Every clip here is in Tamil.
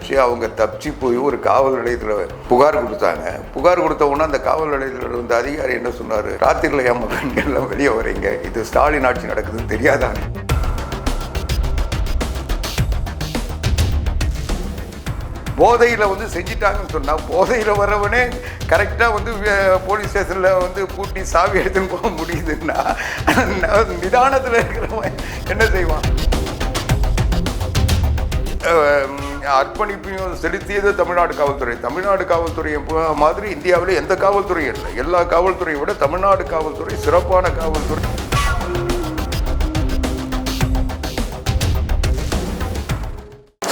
நினச்சி அவங்க தப்பிச்சு போய் ஒரு காவல் நிலையத்தில் புகார் கொடுத்தாங்க. புகார் கொடுத்த உடனே அந்த காவல் நிலையத்தில் இருந்த அதிகாரி என்ன சொன்னார், ராத்திரியில் ஏன் பெண்கள்லாம் வெளியே வரீங்க, இது ஸ்டாலின் ஆட்சி நடக்குதுன்னு தெரியாதாங்க. போதையில் வந்து செஞ்சிட்டாங்கன்னு சொன்னால் போதையில் வரவனே கரெக்டாக வந்து போலீஸ் ஸ்டேஷனில் வந்து பூட்டி சாவி எடுத்துன்னு போக முடியுதுன்னா நிதானத்தில் இருக்கிறவன் என்ன செய்வான்? அர்ப்பணிப்பையும் செலுத்தியது தமிழ்நாடு காவல்துறை. தமிழ்நாடு காவல்துறையை மாதிரி இந்தியாவில் எந்த காவல்துறையும் இல்லை. எல்லா காவல்துறையை விட தமிழ்நாடு காவல்துறை சிறப்பான காவல்துறை.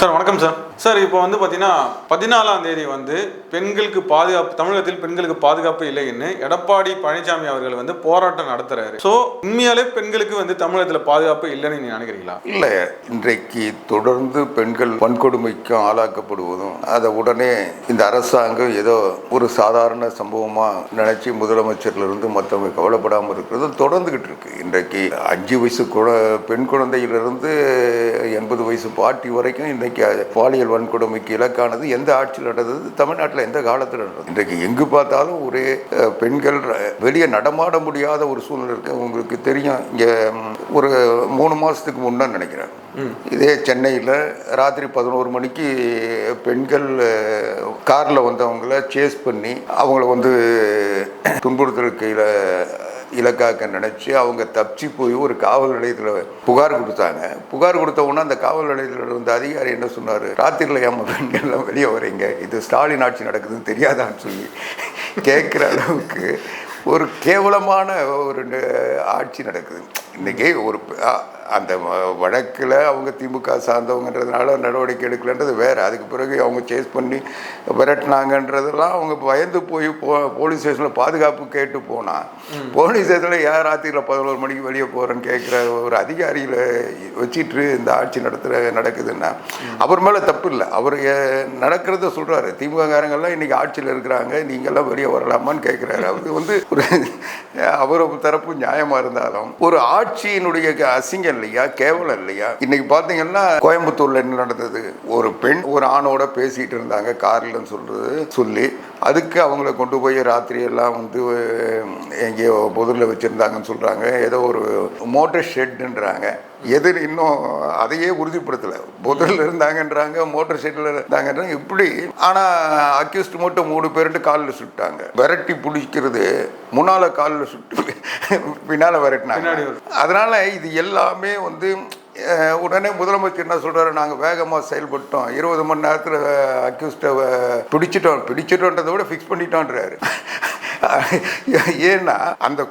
சார் வணக்கம் சார். சார் இப்போ வந்து பார்த்தீங்கன்னா 14ஆம் தேதி வந்து பெண்களுக்கு பாதுகாப்பு, தமிழகத்தில் பெண்களுக்கு பாதுகாப்பு இல்லைன்னு எடப்பாடி பழனிசாமி அவர்கள் வந்து போராட்டம் நடத்துறாரு. ஸோ உண்மையாலே பெண்களுக்கு வந்து தமிழகத்தில் பாதுகாப்பு இல்லைன்னு நீங்க நினைக்கிறீங்களா? இல்லை, இன்றைக்கு தொடர்ந்து பெண்கள் வன்கொடுமைக்கும் ஆளாக்கப்படுவதும் அதை உடனே இந்த அரசாங்கம் ஏதோ ஒரு சாதாரண சம்பவமாக நினைச்சு முதலமைச்சர்லேருந்து மற்றவங்க கவலைப்படாமல் இருக்கிறது தொடர்ந்துகிட்டு இருக்கு. இன்றைக்கு 5 வயசு பெண் குழந்தையிலிருந்து 80 வயசு பாட்டி வரைக்கும் இன்றைக்கு பாலியல் வன்கொடுமைக்கு இலக்கானது எந்த ஆட்சியில் நடந்தது, தமிழ்நாட்டில் எந்த காலத்தில் நடந்தது. இன்றைக்கு எங்கு பார்த்தாலும் ஒரே பெண்கள் வெளியே நடமாட முடியாத ஒரு சூழ்நிலை இருக்கு. உங்களுக்கு தெரியும், இங்கே ஒரு 3 மாதத்துக்கு முன்னே நினைக்கிறேன், இதே சென்னையில் ராத்திரி 11 மணிக்கு பெண்கள் காரில் வந்தவங்கள சேஸ் பண்ணி அவங்கள வந்து துன்புறுத்தலுக்கு இலக்காக்க நினச்சி அவங்க தப்பிச்சு போய் ஒரு காவல் நிலையத்தில் புகார் கொடுத்தாங்க. புகார் கொடுத்த உடனே அந்த காவல் நிலையத்தில் இருந்த அதிகாரி என்ன சொன்னார், ராத்திரியில் ஏன் பெண்கள்லாம் வெளியே வரீங்க, இது ஸ்டாலின் ஆட்சி நடக்குதுன்னு தெரியாதான்னு சொல்லி கேட்குற அளவுக்கு ஒரு கேவலமான ஒரு ஆட்சி நடக்குது. இன்றைக்கி ஒரு அந்த வழக்கில் அவங்க திமுக சார்ந்தவங்கன்றதுனால நடவடிக்கை எடுக்கலன்றது வேறு. அதுக்கு பிறகு அவங்க சேஸ் பண்ணி விரட்டினாங்கன்றதெல்லாம் அவங்க பயந்து போய் போலீஸ் ஸ்டேஷனில் பாதுகாப்பு கேட்டு போனால், போலீஸ் ஸ்டேஷனில் யார் ராத்திரியில் 11 மணிக்கு வெளியே போகிறேன்னு கேட்குற ஒரு அதிகாரியில் வச்சிட்டு இந்த ஆட்சி நடக்குதுன்னா அவர் மேலே தப்பு இல்லை. அவர் நடக்கிறத சொல்கிறாரு, திமுககாரங்கள்லாம் இன்றைக்கி ஆட்சியில் இருக்கிறாங்க, நீங்கள்லாம் வெளியே வரலாமான்னு கேட்குறாரு. அவர் வந்து ஒரு அவர் தரப்பு நியாயமாக இருந்தாலும் ஒரு ஆட்சியினுடைய அசிங்கம் இல்லையா, கேவலம் இல்லையா? இன்னைக்கு பார்த்தீங்கன்னா கோயம்புத்தூர்ல என்ன நடந்தது, ஒரு பெண் ஒரு ஆணோட பேசிட்டு இருந்தாங்க கார்லன்னு சொல்லி அதுக்கு அவங்கள கொண்டு போய் ராத்திரி எல்லாம் வந்து எங்கேயோ பொதுல வச்சிருந்தாங்கன்னு சொல்றாங்க. ஏதோ ஒரு மோட்டர் ஷெட்ன்றாங்க, எது இன்னும் அதையே உறுதிப்படுத்தலை. பொதுல இருந்தாங்கன்றாங்க, மோட்டர் ஷெட்ல இருந்தாங்கன்றாங்க, இப்படி. ஆனால் அக்யூஸ்ட் மட்டும் 3 பேருட்டு காலில் சுட்டாங்க. விரட்டி பிடிக்கிறது முன்னால காலில் சுட்டு பின்னால் விரட்டினாங்க. அதனால இது எல்லாமே வந்து உடனே முதலமைச்சர் என்ன சொல்கிறாரு, நாங்கள் வேகமாக செயல்பட்டோம், 20 மணி நேரத்தில் அக்யூஸ்டை பிடிச்சிட்டோன்றதை விட ஃபிக்ஸ் பண்ணிட்டோன்றாரு. ஏன்னா அந்த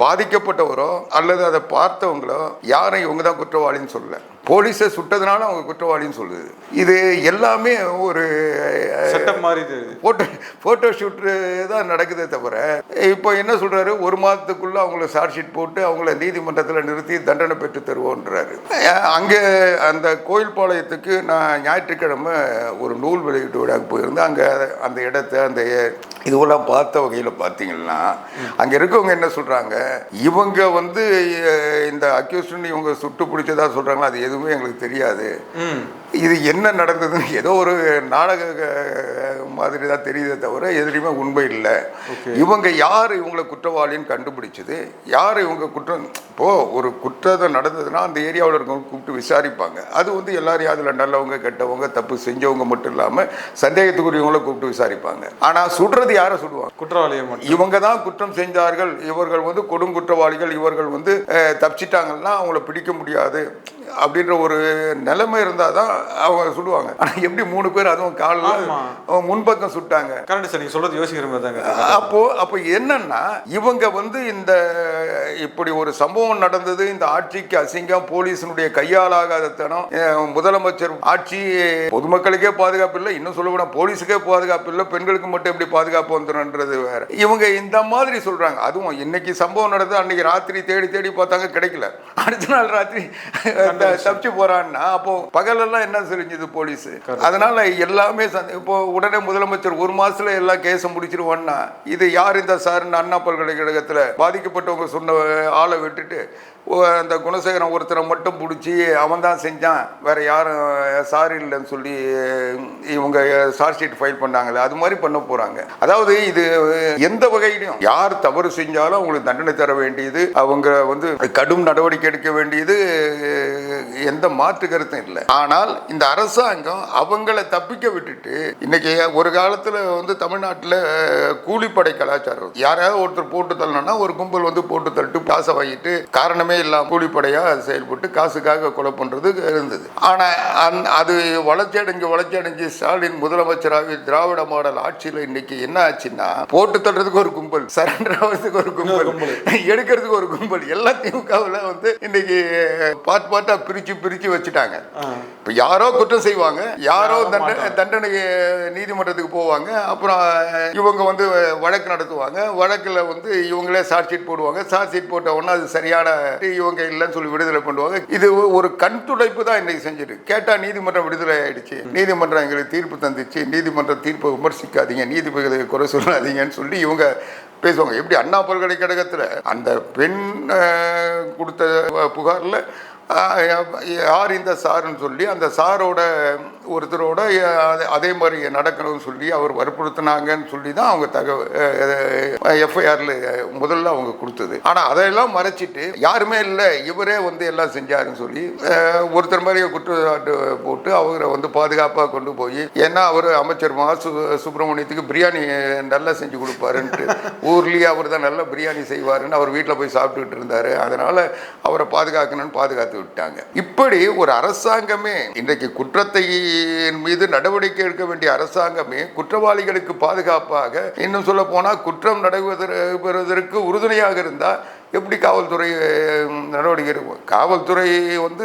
பாதிக்கப்பட்டவரோ அல்லது அதை பார்த்தவங்களோ யாரும் இவங்க தான் குற்றவாளின்னு சொல்லல, போலீஸை சுட்டதுனால அவங்க குற்றவாளின்னு சொல்லுது. இது எல்லாமே ஒரு செட்டப் மாதிரி போட்டோ ஷூட்டு தான் நடக்குதே தவிர, இப்போ என்ன சொல்றாரு, 1 மாதத்துக்குள்ள அவங்கள சார்ஜ் ஷீட் போட்டு அவங்கள நீதிமன்றத்தில் நிறுத்தி தண்டனை பெற்று தருவோன்றாரு. அங்கே அந்த கோயில்பாளையத்துக்கு நான் ஞாயிற்றுக்கிழமை ஒரு நூல் வெளியீட்டு விழாக்கு போயிருந்தேன். அங்கே அந்த இடத்த அந்த இதுவெல்லாம் பார்த்த வகையில் பார்த்தீங்கன்னா அங்கே இருக்கவங்க என்ன சொல்கிறாங்க, இவங்க வந்து இந்த அக்யூஸ்டன் இவங்க சுட்டு பிடிச்சதா சொல்கிறாங்களா, அது எதுவுமே எங்களுக்கு தெரியாது, இது என்ன நடந்ததுன்னு ஏதோ ஒரு நாடக மாதிரி தான் தெரியுதே தவிர எதுலையுமே உண்மை இல்லை. இவங்க யார் இவங்களை குற்றவாளின்னு கண்டுபிடிச்சது, யார் இவங்க குற்றம், இப்போது ஒரு குற்றம் நடந்ததுன்னா அந்த ஏரியாவில் இருக்கவங்க கூப்பிட்டு விசாரிப்பாங்க. அது வந்து எல்லாரையும் அதில் நல்லவங்க கெட்டவங்க தப்பு செஞ்சவங்க மட்டும் இல்லாமல் சந்தேகத்துக்குரியவங்கள கூப்பிட்டு விசாரிப்பாங்க. ஆனால் சுடுறது யாரை சுடுவாங்க, குற்றவாளியை. இவங்க தான் குற்றம் செஞ்சார்கள், இவர்கள் வந்து கொடுங்குற்றவாளிகள், இவர்கள் வந்து தப்பிச்சிட்டாங்கன்னா அவங்கள பிடிக்க முடியாது அப்படின்ற ஒரு நிலைமை இருந்தால் தான் அவங்க சுடுவாங்க. ஆனால் எப்படி 3 பேர் அதுவும் காலில் முன்பக்கம் சுட்டாங்க. கரெக்ட் சார், நீங்கள் சொல்கிறது யோசிக்கிறதாங்க. அப்போ என்னன்னா இவங்க வந்து இந்த இப்படி ஒரு சம்பவம் நடந்தது, இந்த ஆட்சிக்கு அசிங்கம், போலீஸினுடைய கையாலாகாத தனம், முதலமைச்சர் ஆட்சி பொதுமக்களுக்கே பாதுகாப்பு இல்லை, இன்னும் சொல்ல போனால் போலீஸுக்கே பாதுகாப்பு இல்லை, பெண்களுக்கு மட்டும் எப்படி பாதுகாப்பு வந்துடும்ன்றது வேற. இவங்க இந்த மாதிரி சொல்றாங்க. அதுவும் இன்னைக்கு சம்பவம் நடந்தது, அன்னைக்கு ராத்திரி தேடி பார்த்தாங்க, கிடைக்கல. அடுத்த நாள் ராத்திரி தப்பிச்சு போறான்னா அப்போ பகலெல்லாம் என்ன செஞ்சது போலீஸ்? அதனால எல்லாமே இப்போ உடனே முதலமைச்சர் ஒரு மாசத்துல எல்லா கேஸும் முடிச்சிருவான்னா, இது யார் இந்த சார் அண்ணா பல்கலைக்கழகத்தில் பாதிக்கப்பட்டவங்க சொன்ன ஆளை விட்டுட்டு அந்த குணசேகரன் ஒருத்தரை மட்டும் பிடிச்சி அவன் தான் செஞ்சான், வேற யாரும் சாரி இல்லைன்னு சொல்லி இவங்க சார்ஜ் ஷீட் ஃபைல் பண்ணாங்களே, அது மாதிரி பண்ண போறாங்க. அதாவது இது எந்த வகையிலும் யார் தவறு செஞ்சாலும் அவங்களுக்கு தண்டனை தர வேண்டியது, அவங்க வந்து கடும் நடவடிக்கை எடுக்க வேண்டியது, எந்த மாற்று கருத்தும் இல்லை. ஆனால் இந்த அரசாங்கம் அவங்கள தப்பிக்க விட்டுட்டு, இன்னைக்கு ஒரு காலத்துல வந்து தமிழ்நாட்டில் கூலிப்படை கலாச்சாரம், யாராவது ஒருத்தர் போட்டு தள்ளணும்னா ஒரு கும்பல் வந்து போட்டு தள்ளிட்டு காசை வாங்கிட்டு காரணமே இல்லாம கூலிப்படையா செயல்பட்டு காசுக்காக கொலை பண்றது இருந்தது. ஆனா அது வளர்ச்சி அடைஞ்சு ஸ்டாலின் முதலமைச்சராக திராவிட மாடல் ஆட்சியில் இன்னைக்கு என்ன ஆச்சுன்னா, போட்டு தள்ளுறதுக்கு ஒரு கும்பல், சரண்டர் ஆகிறதுக்கு ஒரு கும்பல், எடுக்கிறதுக்கு ஒரு கும்பல், எல்லா திமுகவில் வந்து இன்னைக்கு பாட்டா பிரிச்சு வச்சுட்டாங்க. இப்ப யாரோ குற்றம் செய்வாங்க, யாரோ தண்டனை நீதிமன்றத்துக்கு போவாங்க, அப்புறம் இவங்க வந்து வழக்கு நடத்துவாங்க, வழக்குல வந்து இவங்களே சார்ஜ் ஷீட் போடுவாங்க, சார்ஜ் ஷீட் போட்ட உடனே அது சரியான இவங்க இல்லைன்னு சொல்லி விடுதலை பண்ணுவாங்க. இது ஒரு கண் துடைப்பு தான் இன்னைக்கு செஞ்சுட்டு. கேட்டா நீதிமன்றம் விடுதலை ஆயிடுச்சு, நீதிமன்றம் எங்களுக்கு தீர்ப்பு தந்துச்சு, நீதிமன்ற தீர்ப்பை விமர்சிக்காதீங்க, நீதிபதிகளை குறை சொல்லாதீங்கன்னு சொல்லி இவங்க பேசுவாங்க. எப்படி அண்ணா பல்கலைக்கழகத்தில் அந்த பெண் கொடுத்த புகாரில் யார் இந்த சாருன்னு சொல்லி அந்த சாரோட ஒருத்தரோட அதே மாதிரி நடக்கணும்னு சொல்லி அவர் வற்புறுத்தினாங்கன்னு சொல்லி தான் அவங்க எஃப்ஐஆரில் முதல்ல அவங்க கொடுத்தது. ஆனால் அதையெல்லாம் மறைச்சிட்டு யாருமே இல்லை, இவரே வந்து எல்லாம் செஞ்சாருன்னு சொல்லி ஒருத்தர் மாதிரி குற்றச்சாட்டு போட்டு அவரை வந்து பாதுகாப்பாக கொண்டு போய், ஏன்னா அவர் அமைச்சர் சுப்பிரமணியத்துக்கு பிரியாணி நல்லா செஞ்சு கொடுப்பாருன்ட்டு, ஊர்லேயே அவர் தான் நல்லா பிரியாணி செய்வாருன்னு அவர் வீட்டில் போய் சாப்பிட்டுக்கிட்டு இருந்தார், அதனால் அவரை பாதுகாக்கணும்னு பாதுகாத்து விட்டாங்க. இப்படி ஒரு அரசாங்கமே இன்றைக்கு குற்றத்தை மீது நடவடிக்கை எடுக்க வேண்டிய அரசாங்கமே குற்றவாளிகளுக்கு பாதுகாப்பாக, இன்னும் சொல்ல போனால் குற்றம் நடைபெறுவதற்கு உறுதுணையாக இருந்தால் எப்படி காவல்துறை நடவடிக்கை இருக்கும்? காவல்துறை வந்து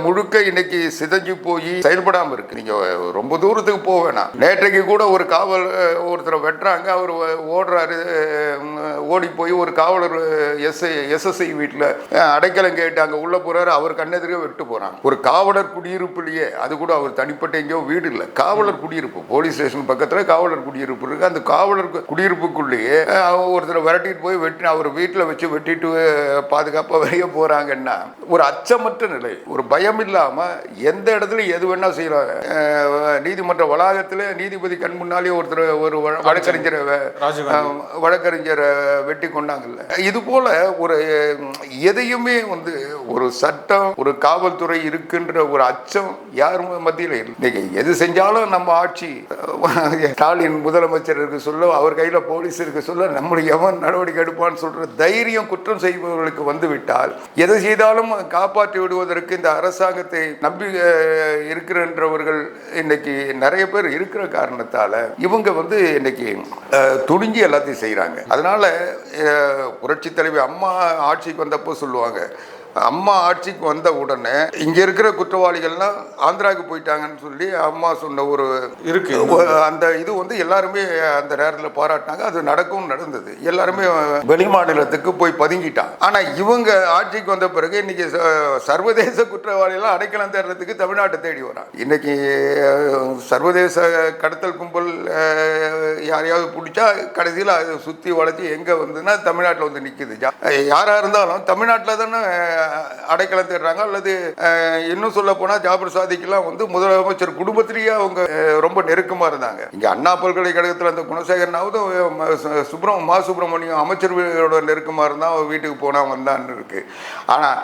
முழுக்க இன்னைக்கு சிதைஞ்சு போய் செயல்படாமல் இருக்கு. நீங்க ரொம்ப தூரத்துக்கு போக வேணாம். நேற்றைக்கு கூட ஒரு காவல் ஒருத்தரை வெட்டுறாங்க, அவர் ஓடுறாரு, ஓடி போய் ஒரு காவலர் எஸ்எஸ்ஐ வீட்டில் அடைக்கலம் கேட்டு அங்கே உள்ள போறாரு, அவர் கண்ணெதிரே வெட்டு போறாங்க. ஒரு காவலர் குடியிருப்புலையே, அது கூட அவர் தனிப்பட்ட எங்கேயோ வீடு இல்லை, காவலர் குடியிருப்பு, போலீஸ் ஸ்டேஷன் பக்கத்தில் காவலர் குடியிருப்பு இருக்கு. அந்த காவலர் குடியிருப்புக்குள்ளேயே ஒருத்தரை விரட்டிட்டு போய் வெட்டி அவர் வீட்டில் வச்சு வெட்டிட்டு பாதுகாப்பாக வெளியே போறாங்கன்னா ஒரு அச்சமற்ற நிலை, ஒரு பயம் இல்லாம எந்த இடத்துல எது வேணா செய்யறாங்க. நீதிமன்ற வளாகத்தில் நீதிபதி கண் முன்னாலே ஒருத்தர் ஒரு வழக்கறிஞரை வெட்டி கொண்டாங்கல்ல. இது போல ஒரு எதையுமே வந்து ஒரு சட்டம், ஒரு காவல்துறை இருக்கின்ற ஒரு அச்சம் யார் மத்தியில் இல்லை. இன்னைக்கு எது செஞ்சாலும் நம்ம ஆட்சி, ஸ்டாலின் முதலமைச்சர் இருக்கு சொல்ல, அவர் கையில் போலீஸ் இருக்கு சொல்ல, நம்முடைய எவன் நடவடிக்கை எடுப்பான்னு சொல்ற தைரியம் குற்றம் செய்பவர்களுக்கு வந்துவிட்டால் எதை செய்தாலும் காப்பாற்றி விடுவதற்கு இந்த அரசாங்கத்தை நம்பி இருக்கிறவர்கள் இன்னைக்கு நிறைய பேர் இருக்கிற காரணத்தால இவங்க வந்து இன்னைக்கு துணிஞ்சு எல்லாத்தையும் செய்யறாங்க. அதனால புரட்சி தலைவி அம்மா ஆட்சிக்கு வந்தப்போ சொல்லுவாங்க, அம்மா ஆட்சிக்கு வந்த உடனே இங்க இருக்கிற குற்றவாளிகள்லாம் ஆந்திராவுக்கு போயிட்டாங்கன்னு சொல்லி அம்மா சொன்ன ஒரு இருக்கு. அந்த இது வந்து எல்லாருமே அந்த நேரத்தில் பாராட்டினாங்க, அது நடந்தது. எல்லாருமே வெளி மாநிலத்துக்கு போய் பதுங்கிட்டாங்க. ஆனா இவங்க ஆட்சிக்கு வந்த பிறகு இன்னைக்கு சர்வதேச குற்றவாளிகள்லாம் அடைக்கலம் தேடுறதுக்கு தமிழ்நாட்டை தேடி வராங்க. இன்னைக்கு சர்வதேச கடத்தல் கும்பல் யாரையாவது பிடிச்சா கடைசியில் அதை சுற்றி வளைச்சி எங்கே வந்துன்னா தமிழ்நாட்டில் வந்து நிற்குது. யாராக இருந்தாலும் தமிழ்நாட்டில் தானே அடைக்கலம் தேடுறாங்க. அல்லது இன்னும் சொல்ல போனால் ஜாபர் சாதிக்கெல்லாம் வந்து முதலமைச்சர் குடும்பத்திலேயே அவங்க ரொம்ப நெருக்கமாக இருந்தாங்க. இங்கே அண்ணா பல்கலைக்கழகத்தில் அந்த குணசேகரனாவது சுப்பிரமணியம் அமைச்சர்களோட நெருக்கமாக இருந்தால் அவன் வீட்டுக்கு போனால் வந்தான்னு இருக்கு. ஆனால்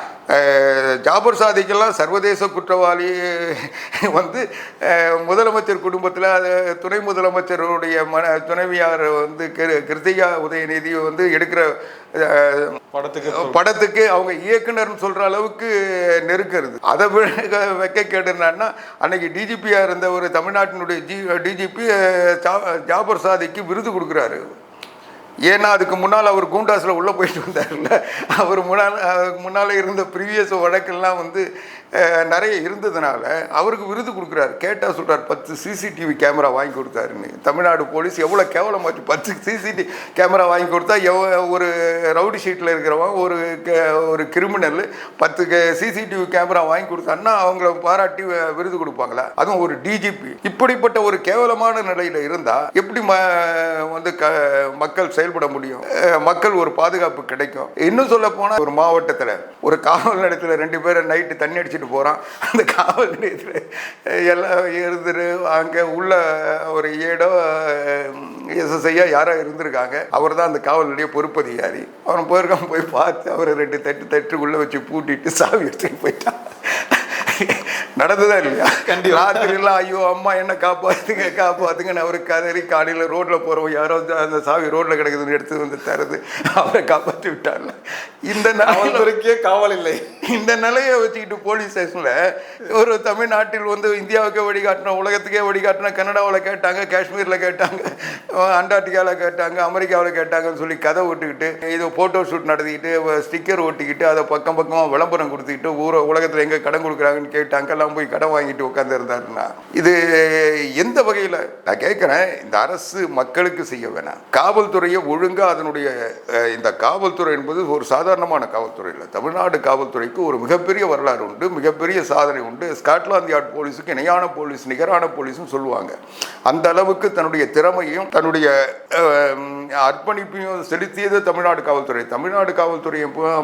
ஜாபர் சாதிக்கெல்லாம் சர்வதேச குற்றவாளி வந்து முதலமைச்சர் குடும்பத்தில் துணை முதலமைச்சருடைய துணைவியார் வந்து கிருத்திகா உதயநிதி வந்து எடுக்கிற படத்துக்கு அவங்க இயக்குனர் சொல்ற அளவுக்கு நெருக்கிறது. அதை வைக்க கேட்டுனா அன்னைக்கு டிஜிபியா இருந்த ஒரு தமிழ்நாட்டினுடைய டிஜிபி ஜாபர் சாதிக்கு விருது கொடுக்குறாரு. ஏன்னா அதுக்கு முன்னால் அவர் கூண்டாஸில் உள்ளே போயிட்டு வந்தார்ல, அவர் முன்னால் இருந்த ப்ரீவியஸ் வழக்கெல்லாம் வந்து நிறைய இருந்ததுனால அவருக்கு விருது கொடுக்குறாரு. கேட்டால் சொல்கிறார் 10 சிசிடிவி கேமரா வாங்கி கொடுத்தாருன்னு. தமிழ்நாடு போலீஸ் எவ்வளோ கேவலமாச்சு. 10 சிசிடிவி கேமரா வாங்கி கொடுத்தா ஒரு ரவுடி ஷீட்டில் இருக்கிறவன் ஒரு கிரிமினல் 10 சிசிடிவி கேமரா வாங்கி கொடுத்தாருன்னா அவங்கள பாராட்டி விருது கொடுப்பாங்களா? அதுவும் ஒரு டிஜிபி. இப்படிப்பட்ட ஒரு கேவலமான நிலையில் இருந்தால் எப்படி வந்து மக்கள் செயல்பட முடியும்? மக்கள் ஒரு பாதுகாப்பு கிடைக்கும். இன்னும் சொல்ல போனால் ஒரு மாவட்டத்தில் ஒரு காவல் நிலையத்தில் 2 பேரை நைட்டு தண்ணி அடிச்சுட்டு போகிறான். அந்த காவல் நிலையத்தில் எல்லாம் இருந்துட்டு அங்கே உள்ள ஒரு ஏடோ எஸ்எஸ்ஐயா யாரோ இருந்திருக்காங்க. அவர் தான் அந்த காவல் நிலைய பொறுப்பு அதிகாரி. அவன் போயிருக்கான். போய் பார்த்து அவரை 2 தட்டு உள்ளே வச்சு பூட்டிட்டு சாவி எடுத்துட்டு போயிட்டான். நடந்ததா இல்லையா? ராத்திரிலாம் ஐயோ அம்மா என்ன காப்பாத்துங்கன்னு அவரு கதறி காலையில் ரோட்ல போறோம் யாரோ அந்த சாவி ரோட்ல கிடக்குதுன்னு எடுத்து வந்து தருது அவரை காப்பாற்றி விட்டார்ல. இந்த நிலைக்கே காவல் இல்லை. இந்த நிலையை வச்சுக்கிட்டு போலீஸ் ஸ்டேஷன்ல ஒரு தமிழ்நாட்டில் வந்து இந்தியாவுக்கே வழிகாட்டினோம், உலகத்துக்கே வழிகாட்டினோம். கனடாவில் கேட்டாங்க, காஷ்மீரில் கேட்டாங்க, அண்டார்டிகாவில் கேட்டாங்க, அமெரிக்காவில் கேட்டாங்கன்னு சொல்லி கதை விட்டுக்கிட்டு இது ஃபோட்டோ ஷூட் நடத்திக்கிட்டு ஸ்டிக்கர் ஒட்டிக்கிட்டு அதை பக்கமாக விளம்பரம் கொடுத்துக்கிட்டு உலகத்தில் எங்கே கடன் கொடுக்குறாங்கன்னு கேட்டாங்க. போய் கடன் வாங்கிட்டு உட்கார்ந்து இருந்தாருன்னா இது எந்த வகையில்? நான் கேட்கிறேன், இந்த அரசு மக்களுக்கு செய்ய வேணாம். காவல்துறையை ஒழுங்கா அதனுடைய இந்த காவல்துறை என்பது ஒரு சாதாரணமான காவல்துறை இல்லை. தமிழ்நாடு காவல்துறைக்கு ஒரு மிகப்பெரிய வரலாறு உண்டு, மிகப்பெரிய சாதனை உண்டு. ஸ்காட்லாந்து யார்ட் போலீஸுக்கு இணையான போலீஸ், நிகரான போலீஸ்னு சொல்லுவாங்க. அந்த அளவுக்கு தன்னுடைய திறமையும் தன்னுடைய அர்ப்பணிப்பையும் செலுத்தியது தமிழ்நாடு காவல்துறை. தமிழ்நாடு காவல்துறை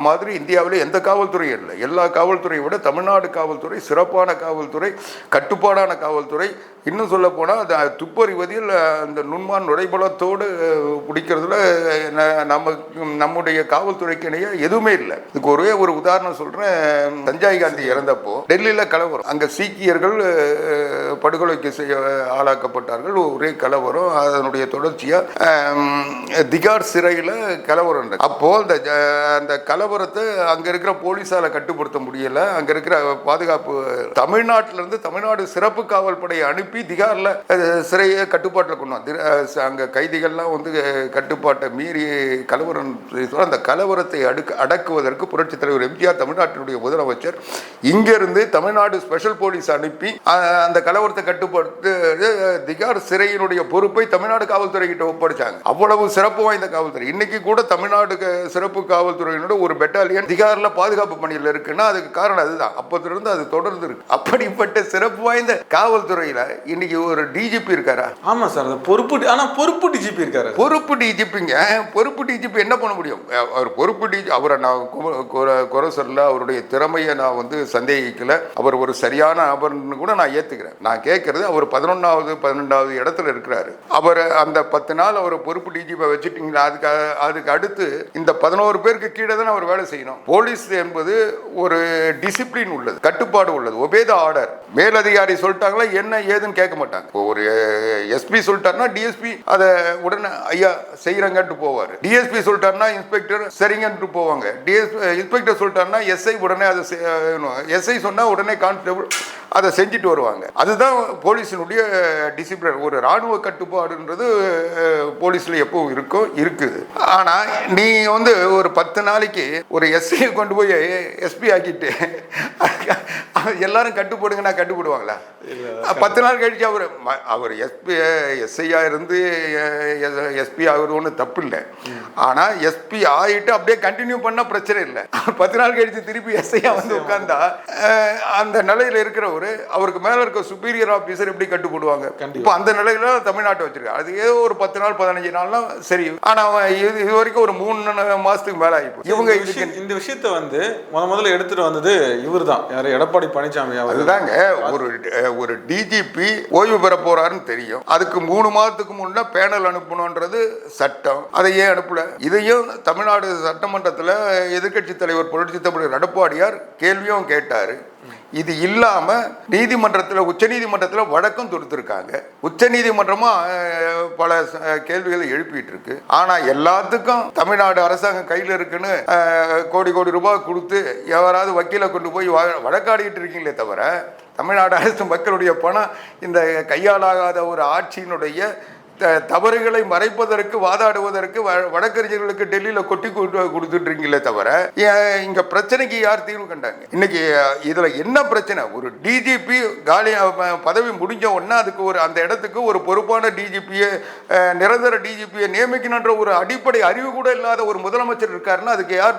மாதிரி இந்தியாவில் எந்த காவல்துறையும் இல்லை. எல்லா காவல்துறையை விட தமிழ்நாடு காவல்துறை சிறப்பான காவல்துறை, கட்டுப்பாடான காவல்துறை. இன்னும் சொல்ல போனால் துப்பறிவதில் அந்த நுண்மான் நுழைபலத்தோடு பிடிக்கிறதுல நம்முடைய காவல்துறைக்கு இணைய எதுவுமே இல்லை. இதுக்கு ஒரே ஒரு உதாரணம் சொல்கிறேன். சஞ்சய் காந்தி இறந்தப்போ டெல்லியில் கலவரம். அங்கே சீக்கியர்கள் படுகொலைக்கு ஆளாக்கப்பட்டார்கள். ஒரே கலவரம். அதனுடைய தொடர்ச்சியாக திகார் சிறையில் கலவரம். அப்போது அந்த கலவரத்தை அங்கே இருக்கிற போலீஸால் கட்டுப்படுத்த முடியலை. அங்கே இருக்கிற பாதுகாப்பு தமிழ்நாட்டிலிருந்து தமிழ்நாடு சிறப்பு காவல் படையை அனுப்பி திகாரில் சிறையை கட்டுப்பாட்டில் கொண்டு அங்கே கைதிகள்லாம் வந்து கட்டுப்பாட்டை மீறி கலவரம். அந்த கலவரத்தை அடக்குவதற்கு புரட்சித் தலைவர் எம்ஜிஆர் தமிழ்நாட்டினுடைய முதலமைச்சர் இங்கிருந்து தமிழ்நாடு ஸ்பெஷல் போலீஸ் அனுப்பி அந்த கலவரத்தை கட்டுப்படுத்த திகார் சிறையினுடைய பொறுப்பை தமிழ்நாடு காவல்துறை கிட்ட ஒப்படைச்சாங்க. அவ்வளவு சிறப்பு வாய்ந்த காவல்துறை. இன்னைக்கு கூட தமிழ்நாடு சிறப்பு காவல்துறையினோட ஒரு பெட்டாலியன் திகாரில் பாதுகாப்பு பணியில் இருக்குன்னா அதுக்கு காரணம் அதுதான். அப்போதிலிருந்து அது தொடர்ந்து இருக்கு. அப்படிப்பட்ட சிறப்பு வாய்ந்த காவல்துறையில இன்னைக்கு ஒரு டிஜிபி இருக்காரா? ஆமா சார், பொறுப்பு டிஜிபி இருக்காரு. பொறுப்பு டிஜிபிங்க. பொறுப்பு டிஜிபி என்ன பண்ண முடியும்? அவர் பொறுப்பு டிஜி. அவரை நான் குறை சொல்ல, அவருடைய திறமையை நான் வந்து சந்தேகிக்கல. அவர் ஒரு சரியான நபர்னு கூட நான் ஏத்துக்கிறேன். நான் கேட்கறது அவர் 11வது 12வது இடத்துல இருக்கிறாரு. அவர் அந்த 10 நாள் அவர் பொறுப்பு டிஜிபி வச்சுட்டீங்களா? அதுக்கு அடுத்து இந்த 11 பேருக்கு கீழே தான் அவர் வேலை செய்யணும். போலீஸ் என்பது ஒரு டிசிப்ளின் உள்ளது, கட்டுப்பாடு உள்ளது, ஒபே தி ஆர்டர். மேலதிகாரி சொல்லிட்டாங்களா என்ன ஏதுன்னு கேட்க மாட்டாங்க. ஒரு எஸ்பி சொல்லிட்டாருன்னா டிஎஸ்பி அதை உடனே ஐயா செய்யறங்கன்ட்டு போவார். டிஎஸ்பி சொல்லிட்டாருன்னா இன்ஸ்பெக்டர் சரிங்கன்ட்டு போவாங்க. இன்ஸ்பெக்டர் சொல்லிட்டாருன்னா எஸ்ஐ உடனே அதை எஸ்ஐ சொன்னா உடனே கான்ஸ்டபிள் அதை செஞ்சுட்டு வருவாங்க. அதுதான் போலீஸினுடைய டிசிப்ளின். ஒரு ராணுவ கட்டுப்பாடுன்றது போலீஸ்ல எப்பவும் இருக்குது. ஆனா நீ வந்து ஒரு 10 நாளைக்கு ஒரு எஸ்ஐ கொண்டு போய் எஸ்பி ஆக்கிட்டு எல்லாரும் கட்டுப்படுங்கன்னா கட்டுப்படுவாங்களா? 10 நாள் கழிச்சு அவர் எஸ்ஐயா இருந்து எஸ்பி ஆகுறது ஒன்றும் தப்பு இல்லை. ஆனா எஸ்பி ஆகிட்டு அப்படியே கண்டினியூ பண்ண பிரச்சனை இல்லை. 10 நாள் கழிச்சு திருப்பி எஸ்ஐயா வந்து உட்கார்ந்தா அந்த நிலையில இருக்கிறவர் அவருக்கு மேல இருக்க சுப்பீரியர் ஆபீசர் எப்படி கட்டுப்படுவாங்க? இப்போ அந்த நிலையில தமிழ்நாட்டை வச்சிருக்காரு. அது ஏதோ ஒரு 10 நாள் 15 நாள்லாம் சரி. ஆனா இது வரைக்கும் ஒரு 3 மாசத்துக்கு மேல ஆயிப்போம். இவங்க இந்த விஷயத்தை வந்து முதல்ல எடுத்துட்டு வந்தது இவர் தான். யாரு? எடப்பாடி பழனிசாமி. அதுதாங்க. ஒரு டிஜிபி ஓய்வு பெற போறாருன்னு தெரியும். அதுக்கு 3 மாதத்துக்கு முன்ன பேனல் அனுப்பணும்ன்றது சட்டம். அதை ஏன் அனுப்பல? இதையும் தமிழ்நாடு சட்டமன்றத்தில் எதிர்கட்சி தலைவர் புரட்சி தலைவர் எடப்பாடியார் கேள்வியும் கேட்டாரு. இது இல்லாம நீதிமன்றத்தில், உச்ச நீதிமன்றத்தில் வழக்கம் தொடுத்திருக்காங்க. உச்ச நீதிமன்றமும் பல கேள்விகளை எழுப்பிட்டு இருக்கு. ஆனா எல்லாத்துக்கும் தமிழ்நாடு அரசாங்கம் கையில் இருக்குன்னு கோடி ரூபாய் கொடுத்து யாராவது வக்கீலை கொண்டு போய் வழக்காடிட்டு இருக்கீங்களே தவிர தமிழ்நாடு அரசு மக்களுடைய பணம் இந்த கையாளாகாத ஒரு ஆட்சியினுடைய தவறுகளை மறைப்பதற்கு வாதாடுவதற்கு வழக்கறிஞர்களுக்கு டெல்லியில் கொட்டி கொடுத்துட்டு இருக்கீங்களே தவிர இங்க பிரச்சனைக்கு யார் தீர்வு கண்டாங்க? இன்னைக்கு இதுல என்ன பிரச்சனை? ஒரு டிஜிபி காலி பதவி முடிஞ்ச உடனே அதுக்கு அந்த இடத்துக்கு ஒரு பொறுப்பான டிஜிபியை, நிரந்தர டிஜிபியை நியமிக்கணுன்ற ஒரு அடிப்படை அறிவு கூட இல்லாத ஒரு முதலமைச்சர் இருக்காருன்னா அதுக்கு யார்?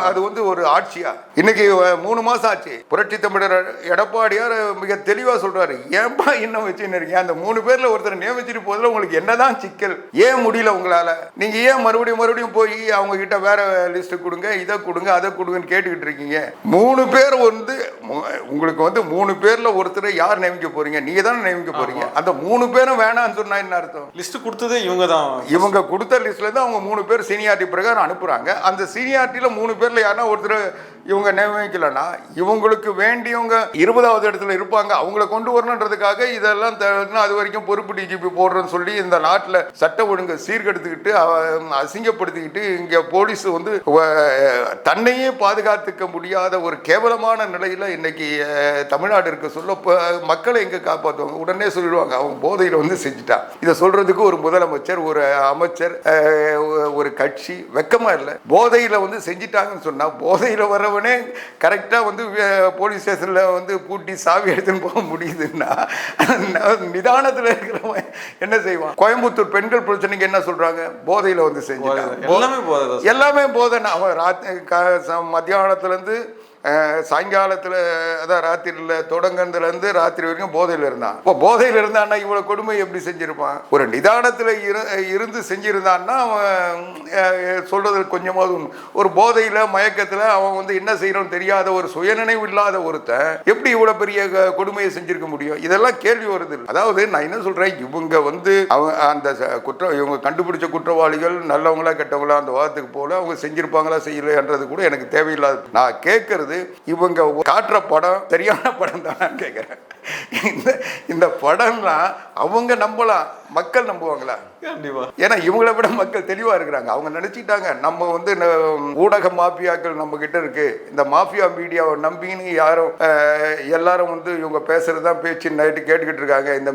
அது ஒரு ஆட்சியா? இன்னைக்கு 3 மாசம் ஆச்சு. புரட்சி தமிழர் எடப்பாடியார் மிக தெளிவா சொல்றாரு, ஏன்பா இன்னும் வச்சுருக்கீங்க? அந்த 3 பேர்ல ஒருத்தர் நியமிச்சிட்டு போதில் உங்களுக்கு என்னதான் சிக்கல்? ஏன் முடியல உங்களால? நீங்க ஏன் மறுபடியும் போய் அவங்க கிட்ட வேற லிஸ்ட் கொடுங்க, இதை கொடுங்க, அதை கொடுங்கன்னு கேட்டுக்கிட்டு இருக்கீங்க? 3 பேர் உங்களுக்கு 3 பேர்ல ஒருத்தர் யார் நியமிக்க போறீங்க? நீங்க தானே நியமிக்க போறீங்க. அந்த 3 பேரும் வேணாம்னு சொன்னா என்ன அர்த்தம்? லிஸ்ட் கொடுத்ததே இவங்க தான். இவங்க கொடுத்த லிஸ்ட்ல இருந்து அவங்க 3 பேர் சீனியாரிட்டி பிரகாரம் அனுப்புறாங்க. அந்த சீனியாரிட்டியில 3 பேர்ல யாருன்னா ஒருத்தர் இவங்க நியமிக்கலன்னா இவங்களுக்கு வேண்டியவங்க 20வது இடத்துல இருப்பாங்க. அவங்கள கொண்டு வரணுன்றதுக்காக இதெல்லாம் அது வரைக்கும் பொறுப்பு டிஜிபி போடுறேன்னு சொல்லி இந்த நாட்டில் சட்ட ஒழுங்கு சீர்கெடுத்துக்கிட்டு அசிங்கப்படுத்திக்கிட்டு இங்க போலீஸ் தன்னையே பாதுகாத்துக்க முடியாத ஒரு கேவலமான நிலையில இன்னைக்கு தமிழ்நாடு இருக்க சொல்ல மக்களை எங்க காப்பாற்றுவாங்க? உடனே சொல்லிடுவாங்க அவங்க போதையில செஞ்சுட்டா. இதை சொல்றதுக்கு ஒரு முதலமைச்சர், ஒரு அமைச்சர், ஒரு கட்சி வெக்கமா இல்லை. போதையில செஞ்சிட்டாங்கன்னு சொன்னா போதையில வரவனே கரெக்டா போலீஸ் ஸ்டேஷன்ல பூட்டி சாவி எடுத்துன்னு போக முடியுதுன்னா நிதானத்தில் இருக்கிறவன் என்ன செய்வான்? கோயம்புத்தூர் பெண்கள் பிரச்சனைக்கு என்ன சொல்றாங்க? போதையில செஞ்சுட்டாங்க. எல்லாமே போதைன்னா அவன் மத்தியானத்துல இருந்து சாயங்காலத்தில், அதான் ராத்திரியில் தொடங்கினதுலேருந்து ராத்திரி வரைக்கும் போதையில் இருந்தான். இப்போ போதையில் இருந்தான்னா இவ்வளோ கொடுமை எப்படி செஞ்சிருப்பான்? ஒரு நிதானத்தில் இருந்து செஞ்சிருந்தான்னா அவன் சொல்றது கொஞ்சமாவது ஒரு போதையில் மயக்கத்தில் அவன் என்ன செய்யறோன்னு தெரியாத ஒரு சுயநினைவு இல்லாத ஒருத்தன் எப்படி இவ்வளோ பெரிய கொடுமையை செஞ்சிருக்க முடியும்? இதெல்லாம் கேள்வி வருது. அதாவது நான் என்ன சொல்றேன், இவங்க அந்த இவங்க கண்டுபிடிச்ச குற்றவாளிகள் நல்லவங்களா கெட்டவங்களா அந்த வாதத்துக்கு போல அவங்க செஞ்சிருப்பாங்களா செய்யலைன்றது கூட எனக்கு தேவையில்லாது. நான் கேட்கறது இவங்க காட்டுற படம் சரியான படம் தான் கேட்கிறேன். இந்த படம்லாம் அவங்க நம்பலாம், மக்கள் நம்புவாங்களா? ஏன்னா இவங்களை விட மக்கள் தெளிவா இருக்கிறாங்க. அவங்க நினைச்சிட்டாங்க நம்ம ஊடக மாஃபியாக்கள் நம்ம கிட்ட இருக்கு, இந்த மாஃபியா மீடியாவை நம்பின்னு யாரும் எல்லாரும் இவங்க பேசுறதுதான் பேச்சு நைட்டு கேட்டுக்கிட்டு இருக்காங்க. இந்த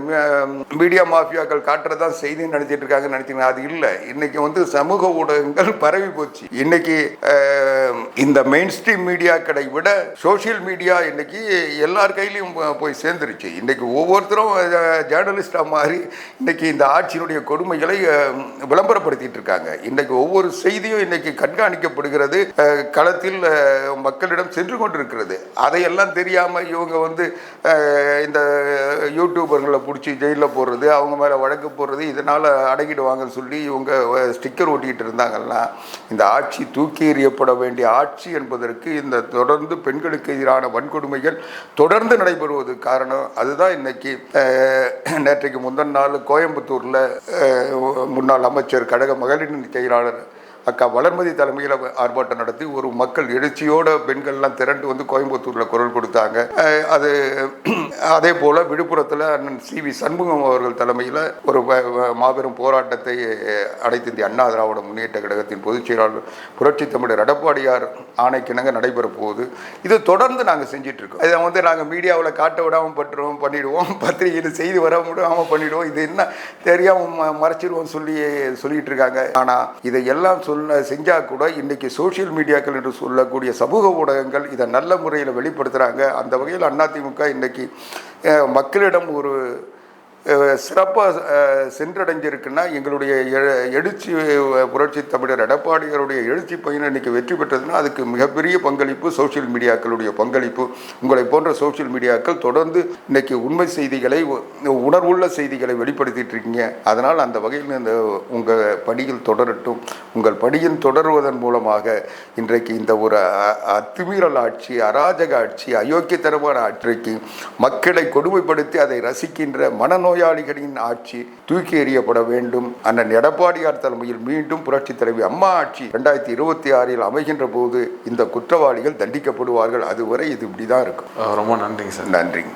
மீடியா மாஃபியாக்கள் காட்டுறதான் செய்தின்னு நினைச்சிட்டு இருக்காங்க. அது இல்லை. இன்னைக்கு சமூக ஊடகங்கள் பரவி போச்சு. இன்னைக்கு இந்த மெயின் ஸ்ட்ரீம் மீடியாக்களை விட சோசியல் மீடியா இன்னைக்கு எல்லார் கையிலையும் போய் சேர்ந்துருச்சு. இன்னைக்கு ஒவ்வொருத்தரும் ஜேர்னலிஸ்டா மாறி இன்னைக்கு இந்த ஆட்சியினுடைய கொடுமைகளை விளம்பரப்படுத்திட்டு இருக்காங்க. இன்னைக்கு ஒவ்வொரு செய்தியும் இன்னைக்கு கண்காணிக்கப்படுகிறது, களத்தில் மக்களிடம் சென்று கொண்டிருக்கிறது. அதையெல்லாம் தெரியாம இவங்க இந்த யூடியூபர்களை பிடிச்சி ஜெயிலில் போடுறது, அவங்க மேல வழக்கு போடுறது, இதனால அடங்கிடுவாங்கன்னு சொல்லி இவங்க ஸ்டிக்கர் ஓட்டிக்கிட்டு இருந்தாங்கன்னா இந்த ஆட்சி தூக்கி எறியப்பட வேண்டிய ஆட்சி என்பதற்கு இந்த தொடர்ந்து பெண்களுக்கு எதிரான வன்கொடுமைகள் தொடர்ந்து நடைபெறுவது காரணம். அதுதான் இன்னைக்கு நேற்றைக்கு முந்தின நாள் கோயம்புத்தூர்ல முன்னாள் அமைச்சர் கழக மகளிர் செயலாளர் அக்கா வளர்மதி தலைமையில் ஆர்ப்பாட்டம் நடத்தி ஒரு மக்கள் எழுச்சியோட பெண்கள்லாம் திரண்டு கோயம்புத்தூரில் குரல் கொடுத்தாங்க. அது அதே போல் விழுப்புரத்தில் அண்ணன் CV சண்முகம் அவர்கள் தலைமையில் ஒரு மாபெரும் போராட்டத்தை அனைத்து இந்திய அண்ணா திராவிட முன்னேற்ற கழகத்தின் பொதுச் செயலாளர் புரட்சி தமிழர் எடப்பாடியார் ஆணைக்கிணங்க நடைபெற போகுது. இது தொடர்ந்து நாங்கள் செஞ்சிட்ருக்கோம். இதை நாங்கள் மீடியாவில் காட்ட விடாமல் பண்ணிடுவோம், பத்திரிகையில் செய்தி வர விடாமல் பண்ணிவிடுவோம், இது என்ன தெரியாமல் மறைச்சிடுவோம் சொல்லிட்டு இருக்காங்க. ஆனால் இதையெல்லாம் செஞ்சா கூட இன்னைக்கு சோசியல் மீடியாக்கள் என்று சொல்லக்கூடிய சமூக ஊடகங்கள் இதை நல்ல முறையில் வெளிப்படுத்துறாங்க. அந்த வகையில் அதிமுக இன்னைக்கு மக்களிடம் ஒரு சிறப்பாக சென்றடைஞ்சிருக்குன்னா எங்களுடைய எழுச்சி புரட்சி தமிழர் எடப்பாடியாருடைய எழுச்சி பயணம் இன்னைக்கு வெற்றி பெற்றதுன்னா அதுக்கு மிகப்பெரிய பங்களிப்பு சோசியல் மீடியாக்களுடைய பங்களிப்பு. உங்களை போன்ற சோசியல் மீடியாக்கள் தொடர்ந்து இன்னைக்கு உண்மை செய்திகளை, உணர்வுள்ள செய்திகளை வெளிப்படுத்திட்டு இருக்கீங்க. அதனால் அந்த வகையில் இந்த உங்கள் பணியில் தொடரட்டும். உங்கள் பணியில் தொடருவதன் மூலமாக இன்றைக்கு இந்த ஒரு அத்துமீறல் ஆட்சி, அராஜக ஆட்சி, அயோக்கியத்தனமான ஆட்சிக்கு மக்களை கொடுமைப்படுத்தி அதை ரசிக்கின்ற மனநோயாளிகளின் ஆட்சி தூக்கி எறியப்பட வேண்டும். அண்ணன் எடப்பாடியார் தலைமையில் மீண்டும் புரட்சி தலைவி அம்மா ஆட்சி 2026 அமைகின்ற போது இந்த குற்றவாளிகள் தண்டிக்கப்படுவார்கள். அதுவரை இது இப்படிதான் இருக்கும். ரொம்ப நன்றிங்க சார். நன்றிங்க.